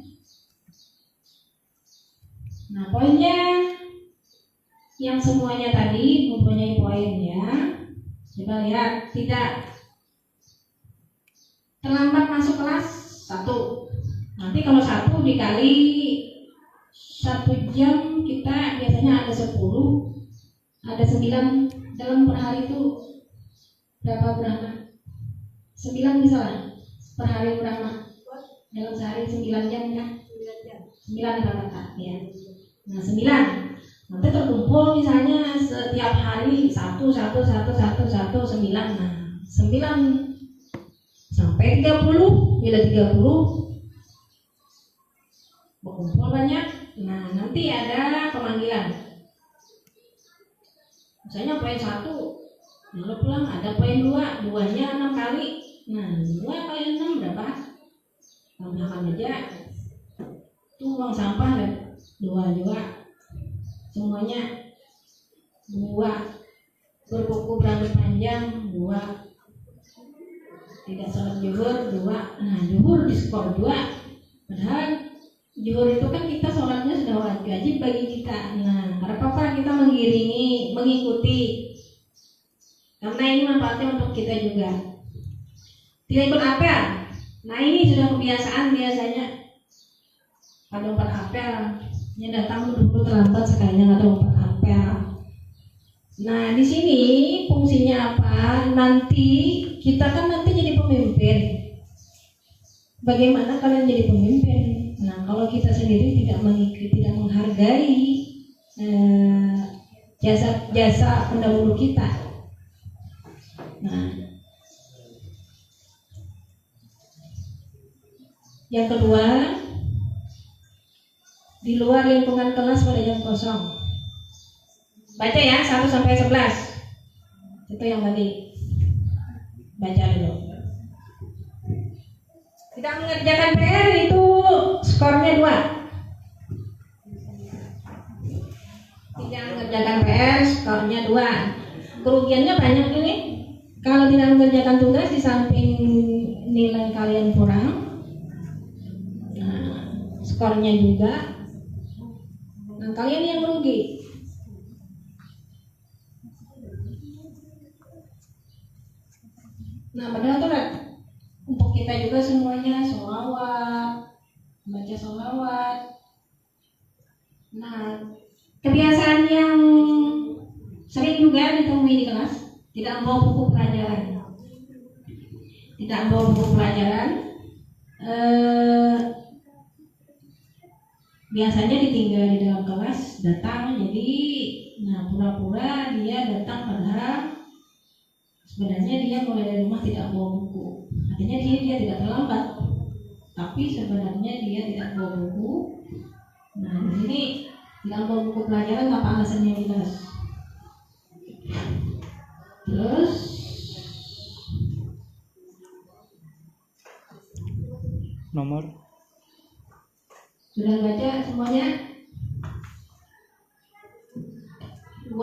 Nah, poinnya yang semuanya tadi mempunyai poin ya. Coba lihat, tidak terlambat masuk kelas 1. Nanti kalau 1 dikali 1 jam, kita biasanya ada 10, ada 9 dalam per hari itu berapa? 9 misalnya per hari berapa? Dalam sehari 9 jam ya. 9 rata-rata ya. Nah 9 nanti terkumpul misalnya setiap hari 1, 9. Nah 9 sampai 30, bila 30 berkumpul banyak. Nah nanti ada pemanggilan. Misalnya poin 1 lalu pulang, ada poin 2, 2-nya 6 kali. Nah 2 kali 6 berapa? Tambahkan aja. Itu uang sampah kan? 2 juga. Semuanya 2. Berkuku berambut panjang 2. Tidak sholat zuhur 2. Nah zuhur diskor 2. Padahal zuhur itu kan kita sholatnya sudah wajib bagi kita. Nah apa kita mengikuti, karena ini manfaatnya untuk kita juga. Tidak ikut apel. Nah ini sudah kebiasaan biasanya. Pada 4 apel yang datang dulu terlambat sekalinya atau 4 apel. Nah di sini fungsinya apa? Nanti kita kan nanti jadi pemimpin. Bagaimana kalian jadi pemimpin? Nah kalau kita sendiri tidak mengikuti, tidak menghargai jasa pendahulu kita. Nah yang kedua, di luar lingkungan kelas pada jam kosong. Baca ya 1 sampai 11. Itu yang tadi. Baca dulu. Tidak mengerjakan PR itu skornya 2. Tidak mengerjakan PR skornya 2. Kerugiannya banyak ini. Kalau tidak mengerjakan tugas di samping nilai kalian kurang, nah, skornya juga. Nah, kalian yang merugi. Nah, padahal tuh untuk kita juga semuanya sholawat, baca sholawat. Nah, kebiasaan yang sering juga ditemui di kelas, tidak membawa buku pelajaran. Tidak membawa buku pelajaran. Biasanya ditinggal di dalam kelas, datang jadi pura-pura dia datang padahal sebenarnya dia mulai dari rumah tidak bawa buku. Artinya dia tidak terlambat, tapi sebenarnya dia tidak bawa buku. Nah di sini tidak bawa buku pelajaran tanpa alasan yang jelas. Terus nomor sudah baca semuanya? 2.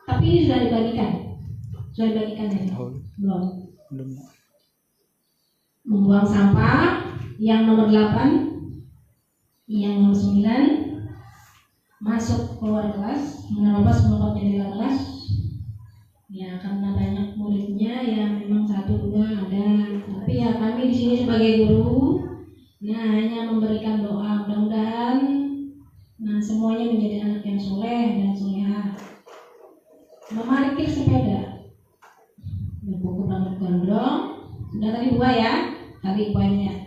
Tapi ini sudah dibagikan. Sudah dibagikan ya? Belum. Membuang sampah yang nomor 8, yang nomor 9, masuk keluar kelas, menerobos menutup jendela kelas. Ya karena banyak muridnya yang memang 1, 2 ada. Tapi ya kami di sini sebagai guru, nah hanya memberikan doa mudah-mudahan semuanya menjadi anak yang soleh dan solehah. Memarkir sepeda, berbuku rambut gondrong. Sudah tadi 2 ya, tadi poinnya.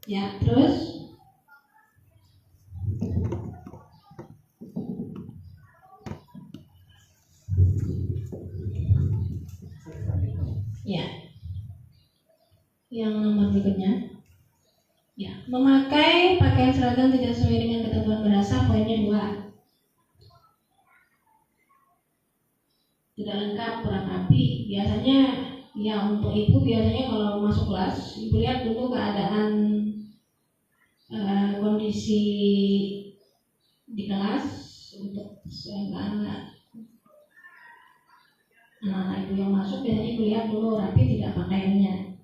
Ya, terus ya, yang nomor berikutnya, ya, memakai pakaian seragam tidak sesuai dengan ketentuan bahasa, poinnya 2. Tidak lengkap, kurang rapi. Biasanya ya untuk itu biasanya kalau masuk kelas, ibu lihat dulu keadaan kondisi di kelas untuk anak-anak ibu yang masuk, biasanya ibu lihat dulu rapi tidak pakaiannya.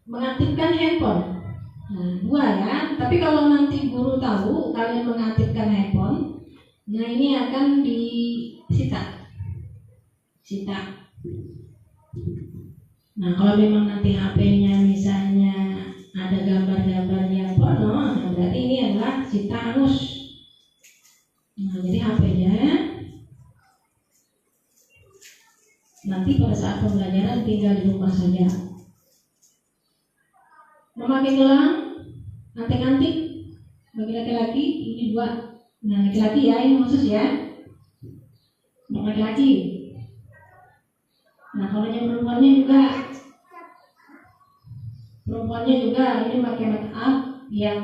Mengaktifkan handphone Nah, 2 ya. Tapi kalau nanti guru tahu kalian mengaktifkan handphone, nah ini akan disita. Nah, kalau memang nanti HP-nya misalnya ada gambar-gambar yang porno, nah berarti ini adalah sita anus. Nah, jadi HP-nya nanti pada saat pembelajaran tinggal di rumah saja. Memakai gelang, anting-anting bagi laki-laki ini 2. Nah, laki-laki ya, ini khusus ya. Untuk laki-laki. Nah, kalau yang perempuannya juga ini pakai make up yang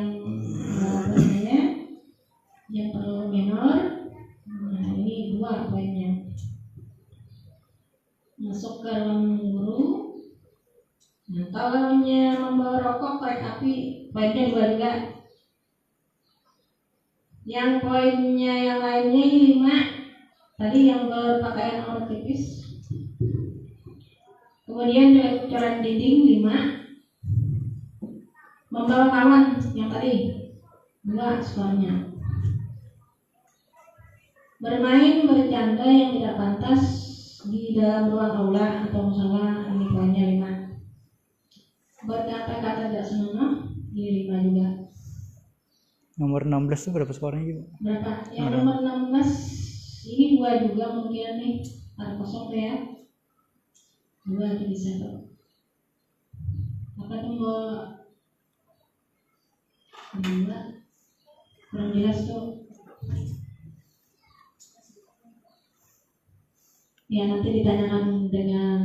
yang terlalu minor. Nah, ini 2 poinnya. Masuk ke ruang guru. Nah, kalau membawa rokok, korek api, poinnya 2 juga. Yang poinnya yang lainnya ini 5. Tadi yang berpakaian aurat tipis. Kemudian coret dinding 5. Membawa kawan yang tadi 2 skornya. Bermain bercanda yang tidak pantas di dalam ruang aula atau musola, ini poinnya 5. Berkata-kata tidak senonoh, ini 5 juga. Nomor 16 itu berapa skornya juga? Berapa? Yang nomor 16 ini 2 juga mungkin nih. Ada kosong tuh ya. 2 itu bisa tuh. Apa tuh Mbak? 2 kurang jelas tuh. Ya nanti ditanyakan dengan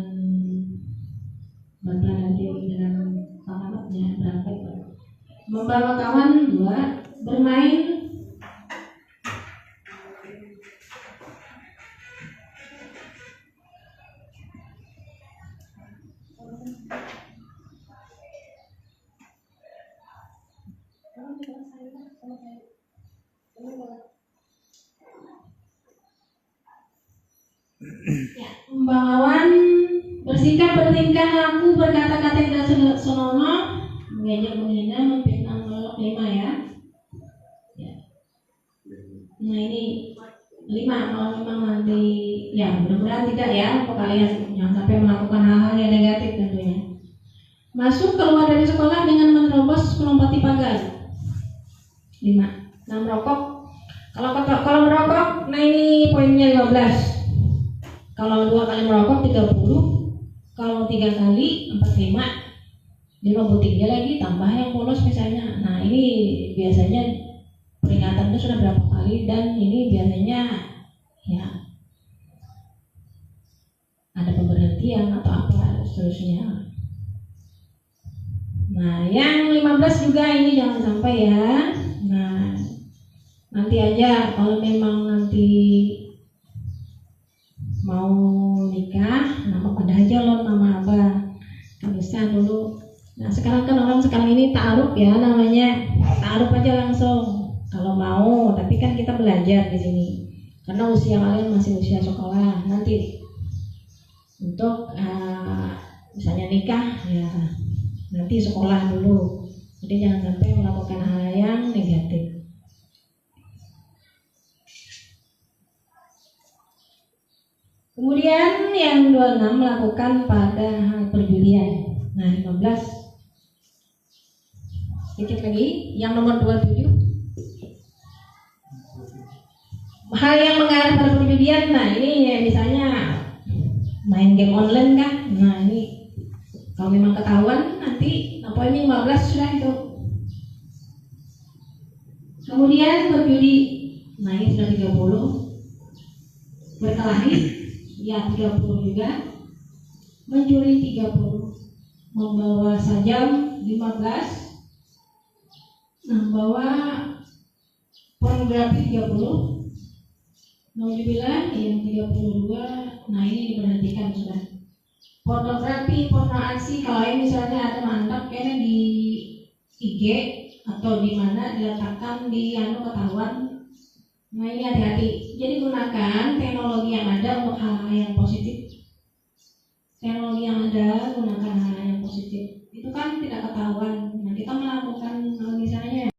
Bapak nanti dengan alamatnya berapa itu. Membawa kawan 2. Bermain ya, membawakan bersikap bertingkah laku berkata-kata yang tidak senonoh, mengejek menghina memfitnah melolok 5 ya. Nah ini 5 kalau memang nanti ya mudah-mudahan tidak ya untuk kalian yang sampai melakukan hal-hal yang negatif tentunya. Masuk keluar dari sekolah dengan menerobos melompati pagar 5. Nah merokok kalau merokok, nah ini poinnya 15. Kalau 2 kali merokok 30, kalau 3 kali 45, 5 butiknya lagi tambah yang polos misalnya. Nah ini biasanya peringatan itu sudah berapa kali dan ini biasanya ya ada pemberhentian atau apa seterusnya. Nah yang 15 juga ini jangan sampai ya. Nah nanti aja kalau memang nanti mau nikah, nama pada aja loh nama abah, kan bisa dulu. Nah sekarang kan orang sekarang ini ta'aruf ya namanya, ta'aruf aja langsung kalau mau. Tapi kan kita belajar di sini karena usia kalian masih usia sekolah. Nanti untuk misalnya nikah ya nanti sekolah dulu. Jadi jangan sampai melakukan hal yang negatif. Kemudian yang 26 melakukan pada hal perjudian. Nah 15 sedikit lagi. Yang nomor 27 hal yang mengarah pada perjudian. Nah ini ya, misalnya main game online kan. Nah ini kalau memang ketahuan nanti poinnya 15 sudah itu. Kemudian berjudi. Nah ini sudah 30. Berkelahi ya 30 juga. Mencuri 30. Membawa sajam 15. Membawa pornografi 30. Nauzubillah yang 32. Nah ini diperhatikan sudah. Pornografi, porno aksi kalau ini misalnya ada mantap kayaknya di IG atau di mana diletakkan di ketahuan. Nah ini hati-hati. Jadi gunakan teknologi yang ada untuk hal-hal yang positif. Teknologi yang ada gunakan hal-hal yang positif. itu kan tidak ketahuan. Nah, kita melakukan misalnya